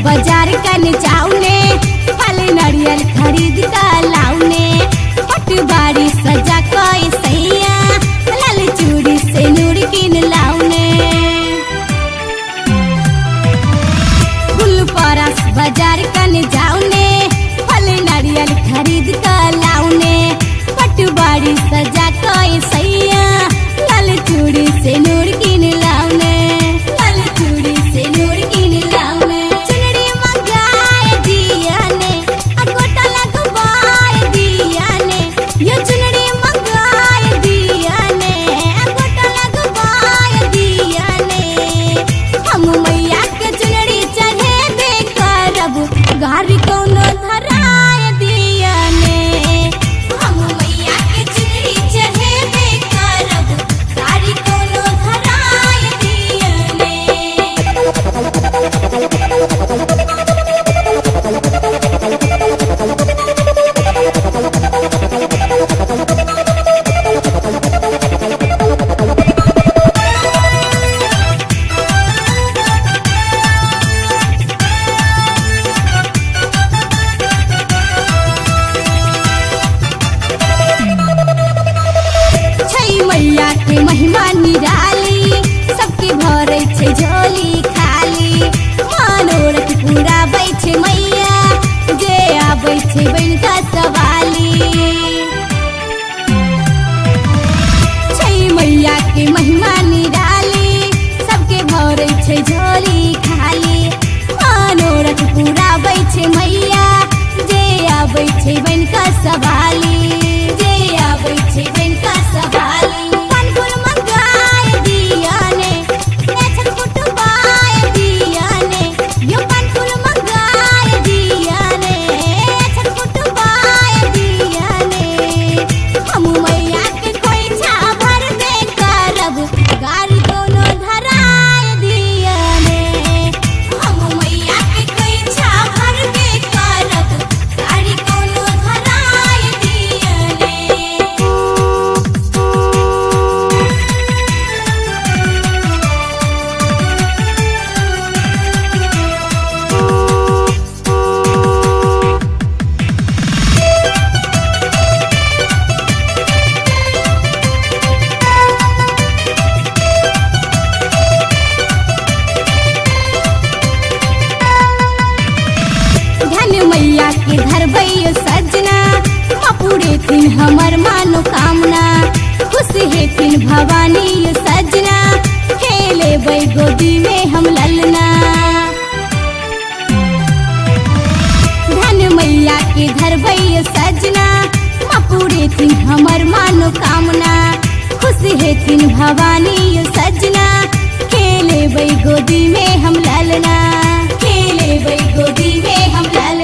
बाजार कन जाऊने फल नारियल खरीद कर लाउने पटवारी सजा कोई सैया लाल चूड़ी से नूर किन लाउने गुलपरस बाजार कन जाऊने फल नारियल खरीद कर लाउने पटवारी सजा कोई सैया लाल चूड़ी से नूर किन लाउने लाल चूड़ी से नूर किन लाउने चुनरी मंगाए दिया ने अकोटा लगवाए दिया ने ये चुनरी मंगाए दिया ने अकोटा लगवाए दिया ने हम मैया के चुनरी चढ़े बे करब गारी कोनो धराए दिया ने हम मैया के चुनरी चढ़े बे करब गारी कोनो धराए दिया ने छई मैया के महिमा निराली सबके भरे छे झोली खाली मनोरथ पूरा बैठे मैया जे आबै छे बनका सवाली छई मैया के महिमा निराली सबके भरे छे झोली खाली मनोरथ पूरा बैठे मैया जे आबै छे बनका सवाली जे आबै छे बनका सवाली फल मंगाए दिया ने नेछन कुटबाए दिया ने यो फल मंगाए दिया ने नेछन कुटबाए दिया ने हम मैया के कोई छा भर दे करब गारी कोनो धराए दिया ने हम मैया के कोई छा भर दे करब गारी कोनो धराए दिया ने धन मैया के धरबैयो सजना पूरे दिन हमर मनोकामना खुश हेथिन भवानी यो सजना खेले बै गोदी में हम ललना धन मैया के धरबैयो सजना पूरे दिन हमर मनोकामना खुश हेथिन भवानी यो सजना खेले बै गोदी में हम ललना खेले बै गोदी में हम ललना